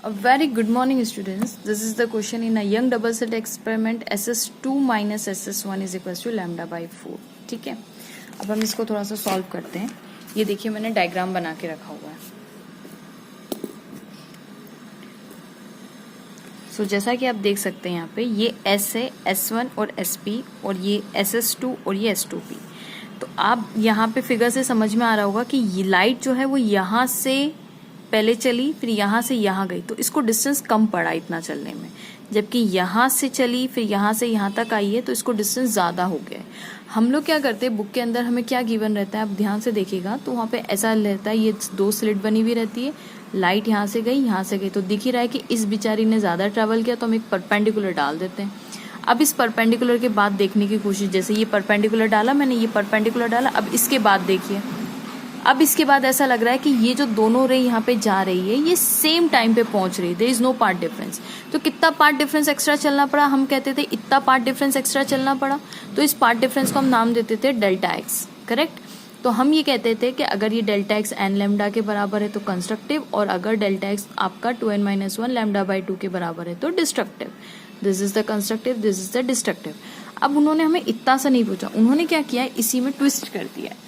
A very good morning, students. This is the question in a young double slit experiment. SS2 minus SS1 is equals to lambda by 4. ठीक है, अब हम इसको थोड़ा सा solve करते हैं. ये देखिए मैंने डायग्राम बना के रखा हुआ है. सो जैसा कि आप देख सकते हैं यहाँ पे ये S है, S1 और SP, और ये SS2 और ये S2P. तो आप यहाँ पे फिगर से समझ में आ रहा होगा कि ये लाइट जो है वो यहाँ से पहले चली, फिर यहाँ से यहाँ गई, तो इसको डिस्टेंस कम पड़ा इतना चलने में. जबकि यहाँ से चली, फिर यहाँ से यहाँ तक आई है, तो इसको डिस्टेंस ज़्यादा हो गया है. हम लोग क्या करते हैं, बुक के अंदर हमें क्या गिवन रहता है, आप ध्यान से देखिएगा तो वहाँ पे ऐसा रहता है, ये दो स्लिट बनी हुई रहती है, लाइट यहाँ से गई, यहाँ से गई, तो दिख ही रहा है कि इस बेचारी ने ज़्यादा ट्रैवल किया, तो हम एक परपेंडिकुलर डाल देते हैं. अब इस परपेंडिकुलर के बाद देखने की कोशिश, जैसे ये परपेंडिकुलर डाला मैंने, ये परपेंडिकुलर डाला, अब इसके बाद देखिए, अब इसके बाद ऐसा लग रहा है कि ये जो दोनों रे यहाँ पे जा रही है ये सेम टाइम पे पहुंच रही है. There is no path difference. तो कितना पार्ट डिफरेंस एक्स्ट्रा चलना पड़ा, हम कहते थे इतना पार्ट डिफरेंस एक्स्ट्रा चलना पड़ा. तो इस पार्ट डिफरेंस को हम नाम देते थे डेल्टा एक्स. करेक्ट. तो हम ये कहते थे कि अगर ये डेल्टा एक्स एन लैम्डा के बराबर है तो कंस्ट्रक्टिव, और अगर डेल्टा एक्स आपका 2n-1 लैम्डा बाई 2 के बराबर है तो destructive. This is the constructive, this is the destructive. अब उन्होंने हमें इतना सा नहीं पूछा, उन्होंने क्या किया है, इसी में ट्विस्ट कर दिया है.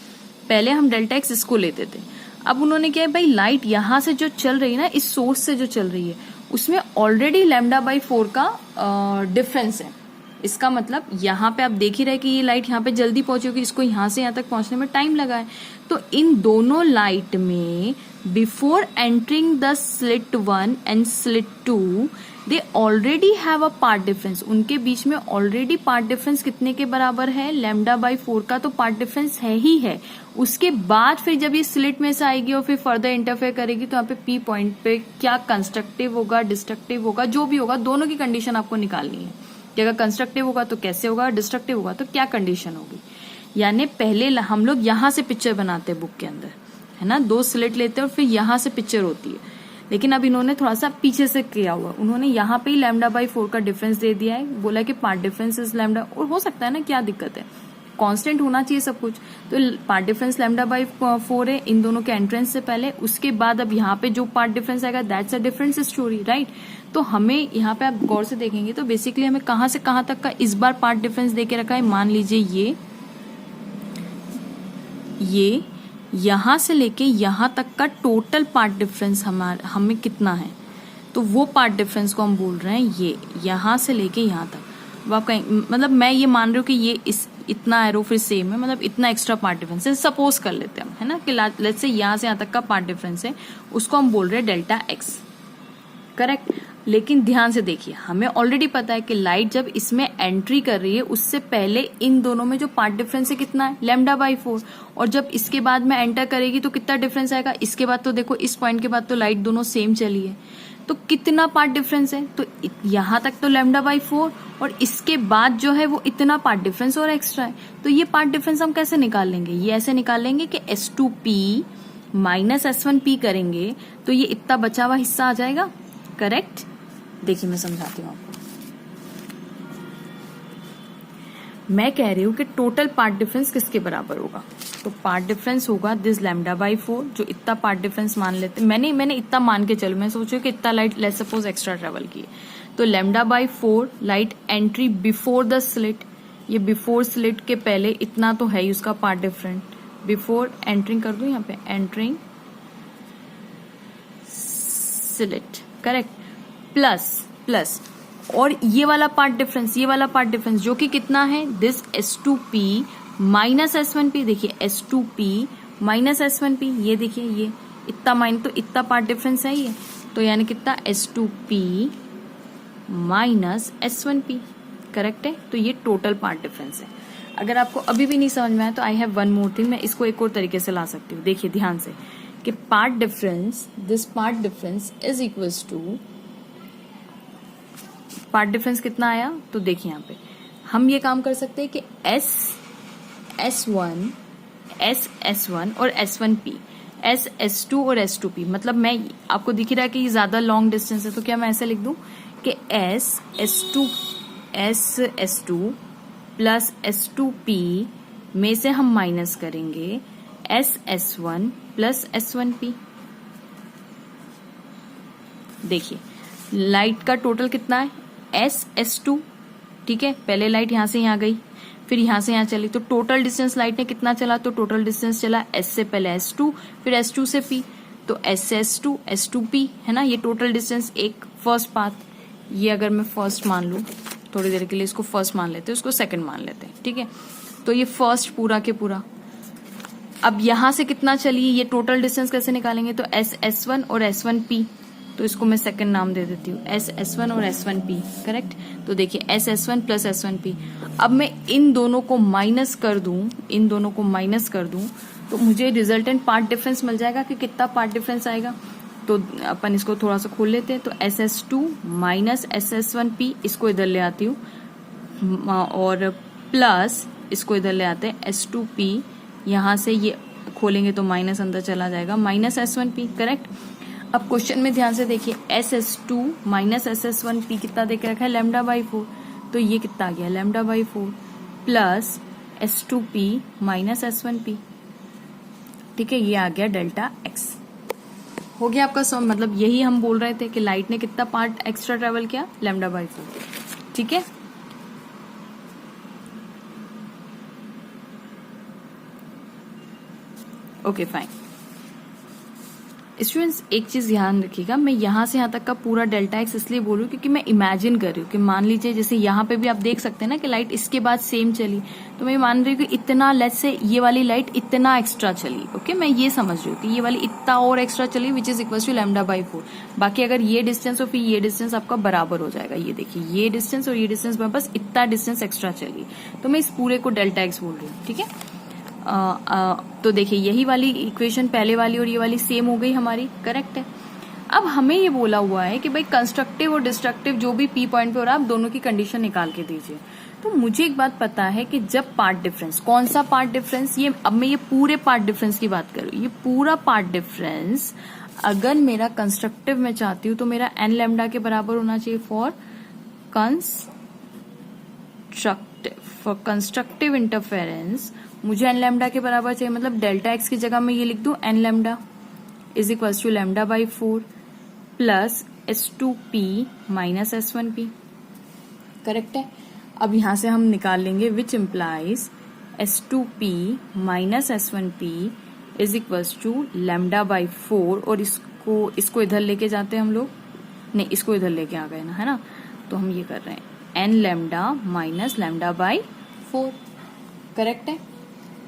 पहले हम डेल्टा एक्स इसको लेते थे, अब उन्होंने क्या है भाई, लाइट यहाँ से जो चल रही है ना, इस सोर्स से जो चल रही है उसमें ऑलरेडी लैम्डा बाई 4 का डिफरेंस है. इसका मतलब यहाँ पे आप देख ही रहे कि ये लाइट यहाँ पे जल्दी पहुंची होगी, इसको यहाँ से यहाँ तक पहुंचने में टाइम लगा है. तो इन दोनों लाइट में before entering the slit 1 and slit 2 they already have a path difference. उनके बीच में ऑलरेडी पार्ट डिफरेंस कितने के बराबर है, लैम्डा बाई 4 का तो पार्ट डिफरेंस है ही है. उसके बाद फिर जब ये स्लिट में से आएगी और फिर फर्दर इंटरफेयर करेगी तो यहाँ पे पी पॉइंट पे क्या कंस्ट्रक्टिव होगा, डिस्ट्रक्टिव होगा, जो भी होगा, दोनों की कंडीशन आपको निकालनी है कि अगर कंस्ट्रक्टिव होगा तो कैसे होगा, डिस्ट्रक्टिव होगा तो क्या कंडीशन होगी. यानी पहले हम लोग यहाँ से पिक्चर बनाते हैं बुक के अंदर, है ना, दो स्लिट लेते हैं और फिर यहाँ से पिक्चर होती है. लेकिन अब इन्होंने थोड़ा सा पीछे से किया हुआ, उन्होंने यहाँ पे ही लैम्डा बाई 4 का डिफरेंस दे दिया है, बोला कि पार्ट डिफरेंस इज लैम्डा. और हो सकता है ना, क्या दिक्कत है, कांस्टेंट होना चाहिए सब कुछ. तो पार्ट डिफरेंस लैम्डा बाई 4 है इन दोनों के एंट्रेंस से पहले. उसके बाद अब यहाँ पे जो पार्ट डिफरेंस आएगा that's a difference story, right. तो हमें यहाँ पे आप गौर से देखेंगे तो बेसिकली हमें कहाँ से कहाँ तक का इस बार पार्ट डिफरेंस दे के रखा है. मान लीजिए ये यहाँ से लेके यहाँ तक का टोटल पार्ट डिफरेंस हमें कितना है, तो वो पार्ट डिफरेंस को हम बोल रहे हैं ये यहाँ से लेके यहाँ तक. अब आप कहें, मतलब मैं ये मान रही हूँ कि ये इतना एरो फिर सेम है, मतलब इतना एक्स्ट्रा पार्ट डिफरेंस है. सपोज कर लेते हैं हम, है ना, कि लेट्स से यहाँ से यहाँ तक का पार्ट डिफरेंस है, उसको हम बोल रहे हैं डेल्टा एक्स. करेक्ट. लेकिन ध्यान से देखिए, हमें ऑलरेडी पता है कि लाइट जब इसमें एंट्री कर रही है उससे पहले इन दोनों में जो पार्ट डिफरेंस है कितना है, लैम्डा बाई 4. और जब इसके बाद में एंटर करेगी तो कितना डिफरेंस आएगा. इसके बाद तो देखो, इस पॉइंट के बाद तो लाइट दोनों सेम चली है, तो कितना पार्ट डिफरेंस है, तो यहाँ तक तो लैम्डा बाई 4, और इसके बाद जो है वो इतना पार्ट डिफरेंस और एक्स्ट्रा है. तो ये पार्ट डिफरेंस हम कैसे निकाल लेंगे, ये ऐसे निकाल लेंगे कि S2P माइनस S1P करेंगे तो ये इतना बचा हुआ हिस्सा आ जाएगा. करेक्ट. देखिए मैं समझाती हूँ आपको. मैं कह रही हूँ कि टोटल पार्ट डिफरेंस किसके बराबर होगा, तो पार्ट डिफरेंस होगा दिस लैम्डा बाई 4, जो इतना पार्ट डिफरेंस मान लेते, मैंने इतना मान के चलो, मैं सोचू कि इतना light let's suppose extra travel की, तो lambda by 4 light entry before the slit, ये बिफोर स्लिट के पहले इतना तो है ही उसका पार्ट डिफरेंट. बिफोर एंट्रिंग कर दूं यहाँ पे, एंट्रिंग स्लिट. करेक्ट. प्लस और ये वाला पार्ट डिफरेंस, ये वाला पार्ट डिफरेंस जो कि कितना है, दिस S2P माइनस S1P. देखिए S2P माइनस S1P, ये देखिए ये इतना तो इतना पार्ट डिफरेंस है ये, तो यानी कितना S2P माइनस S1P. करेक्ट है. तो ये टोटल पार्ट डिफरेंस है. अगर आपको अभी भी नहीं समझ में आया तो I have one more thing, मैं इसको एक और तरीके से ला सकती हूँ. देखिए ध्यान से कि path difference, this path difference is equals to, path difference कितना आया, तो देखिए यहाँ पे हम ये काम कर सकते हैं कि S1 और S1P, S2 और S2P, मतलब मैं आपको दिख रहा है कि ये ज्यादा लॉन्ग डिस्टेंस है, तो क्या मैं ऐसे लिख दूं कि S2 प्लस S2P में से हम माइनस करेंगे S1 प्लस S1P. देखिए लाइट का टोटल कितना है, S2, ठीक है। पहले लाइट यहाँ से यहाँ गई, फिर यहाँ से यहाँ चली, तो टोटल डिस्टेंस लाइट ने कितना चला, तो टोटल डिस्टेंस चला S से पहले S2, फिर S2 से P, तो S से S2, S2P, है ना। ये टोटल डिस्टेंस एक फर्स्ट पाथ, ये अगर मैं फर्स्ट मान लूँ, थोड़ी देर के लिए इसको फर्स्ट मान लेते हैं, उसको सेकंड मान लेते हैं, ठीक है। तो ये फर्स्ट पूरा के पूरा। अब यहाँ से कितना चली, ये टोटल डिस्टेंस कैसे निकालेंगे, तो S1 और S1P, तो इसको मैं सेकंड नाम दे देती हूँ, S1 और S1P, करेक्ट। तो देखिए S1 प्लस S1P। अब मैं इन दोनों को माइनस कर दूं, तो मुझे रिजल्टेंट पार्ट डिफरेंस मिल जाएगा कि कितना पार्ट डिफरेंस आएगा। तो अपन इसको थोड़ा सा खोल लेते हैं, तो SS2 माइनस SS1P, इसको इधर ले आती हूँ, और प्लस इसको इधर ले आते हैं S2P, यहाँ से ये खोलेंगे तो माइनस अंदर चला जाएगा, माइनस S1P, करेक्ट। अब क्वेश्चन में ध्यान से देखिए, SS2 माइनस SS1P कितना दे के रखा है, λ/4, तो ये कितना आ गया, λ/4 प्लस S2P माइनस S1P, ठीक है, ये आ गया डेल्टा x। हो गया आपका सम, मतलब यही हम बोल रहे थे कि लाइट ने कितना पार्ट एक्स्ट्रा ट्रेवल किया, λ/4, ठीक है। Okay fine. स्टूडेंट्स एक चीज ध्यान रखिएगा, मैं यहाँ से यहाँ तक का पूरा डेल्टा एक्स इसलिए बोलूँ क्योंकि मैं इमेजिन कर रही हूँ कि मान लीजिए जैसे यहाँ पे भी आप देख सकते हैं ना कि लाइट इसके बाद सेम चली, तो मैं मान रही हूँ कि इतना, लेट्स से ये वाली लाइट इतना एक्स्ट्रा चली, ओके, मैं ये समझ रही हूँ कि ये वाली इतना और एक्स्ट्रा चली विच इज इक्वल टू λ/4। बाकी अगर ये डिस्टेंस और फिर ये डिस्टेंस आपका बराबर हो जाएगा, ये देखिए ये डिस्टेंस और ये डिस्टेंस में बस इतना डिस्टेंस एक्स्ट्रा चली, तो मैं इस पूरे को डेल्टा एक्स बोल रही हूँ, ठीक है। तो देखिए यही वाली इक्वेशन पहले वाली और ये वाली सेम हो गई हमारी, करेक्ट है। अब हमें ये बोला हुआ है कि भाई कंस्ट्रक्टिव और डिस्ट्रक्टिव जो भी P पॉइंट पे हो रहा है आप दोनों की कंडीशन निकाल के दीजिए। तो मुझे एक बात पता है कि जब पार्ट डिफरेंस, कौन सा पार्ट डिफरेंस, ये अब मैं ये पूरे पार्ट डिफरेंस की बात करूँ, ये पूरा पार्ट डिफरेंस अगर मेरा कंस्ट्रक्टिव में चाहती हूँ तो मेरा n लैम्डा के बराबर होना चाहिए फॉर कंस्ट्रक्टिव इंटरफेरेंस, मुझे n लैम्डा के बराबर चाहिए, मतलब डेल्टा एक्स की जगह मैं ये लिख दूं n lambda is equal to λ/4 plus S2P minus S1P, correct है। अब यहां से हम निकाल लेंगे which implies S2P minus S1P is equal to λ/4, और इसको इधर लेके जाते हैं हम लोग, नहीं इसको इधर लेके आ गए ना, है ना, तो हम ये कर रहे हैं n लैम्डा माइनस λ/4, करेक्ट है।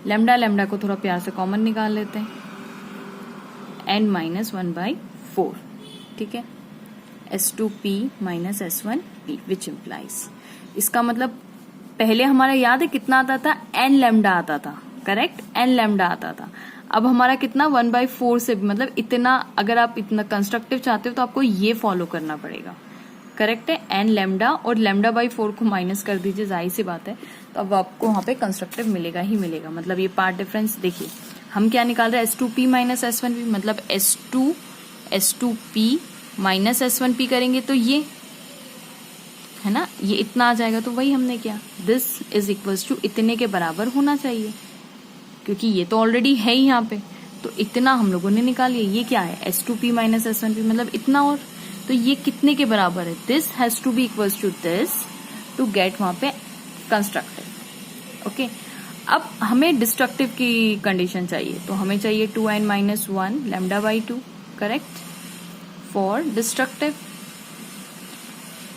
लैम्डा को थोड़ा प्यार से कॉमन निकाल लेते हैं, n माइनस 1/4, ठीक है, S2P minus S1P which implies, इसका मतलब पहले हमारा याद है कितना आता था, n लैम्डा आता था, करेक्ट, n लैम्डा आता था। अब हमारा कितना 1/4 से, मतलब इतना, अगर आप इतना कंस्ट्रक्टिव चाहते हो तो आपको ये फॉलो करना पड़ेगा, करेक्ट है। n लैम्डा और λ/4 को माइनस कर दीजिए, जाहिर सी बात है, तो अब आपको वहां पे कंस्ट्रक्टिव मिलेगा ही मिलेगा। मतलब ये पार्ट डिफरेंस देखिए हम क्या निकाल रहे हैं, S2P माइनस S1P, मतलब S2P माइनस S1P करेंगे तो ये है ना, ये इतना आ जाएगा, तो वही हमने किया, दिस इज इक्वल्स टू इतने के बराबर होना चाहिए, क्योंकि ये तो ऑलरेडी है ही यहाँ पे, तो इतना हम लोगों ने निकाल लिया। ये क्या है, S2P माइनस S1P, मतलब इतना, और तो ये कितने के बराबर है, this has to be equals to this to get वहां पे कंस्ट्रक्टिव, ओके। अब हमें डिस्ट्रक्टिव की कंडीशन चाहिए, तो हमें चाहिए 2n minus 1 λ/2, correct, for destructive.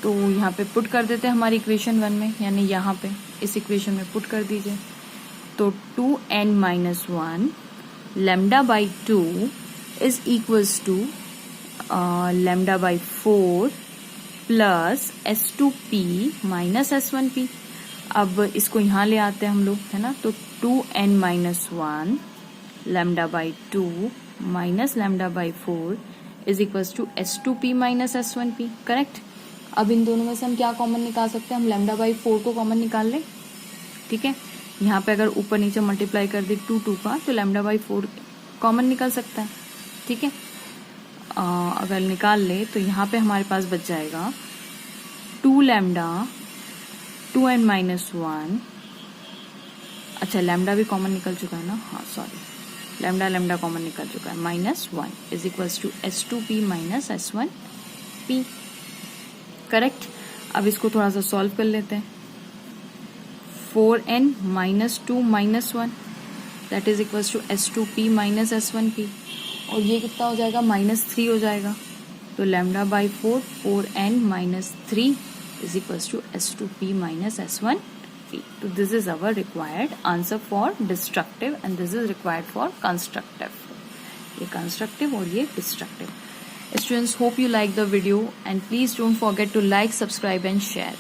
तो यहाँ पे पुट कर देते हैं हमारी इक्वेशन 1 में, यानी यहाँ पे इस इक्वेशन में पुट कर दीजिए, तो 2n minus 1 λ/2 is equals to λ/4 plus S2P minus S1P। अब इसको यहाँ ले आते हैं हम लोग, है ना, तो 2n minus 1 λ/2 minus λ/4 is equals to S2P minus S1P, correct. अब इन दोनों में से हम क्या कॉमन निकाल सकते हैं, हम λ/4 को कॉमन निकाल लें, ठीक है। यहाँ पे अगर ऊपर नीचे मल्टीप्लाई कर दे 2 का, तो λ/4 कॉमन निकल सकता है, ठीक है। अगर निकाल ले तो यहाँ पे हमारे पास बच जाएगा 2 लैम्डा 2n माइनस 1, अच्छा लैम्डा भी कॉमन निकल चुका है ना, हाँ सॉरी, लैम्डा कॉमन निकल चुका है, minus 1 is equals to S2P minus S1P, P, correct. अब इसको थोड़ा सा सॉल्व कर लेते हैं। 4n minus 2 minus 1 that is equals to S2P minus S1P, और ये कितना हो जाएगा, -3 हो जाएगा। तो λ/4 4n minus 3 is equals to S2P minus S1P। तो this is our required answer for destructive and this is required for constructive. ये कंस्ट्रक्टिव और ये destructive. Students, hope you like the video and please don't forget to like, subscribe and share.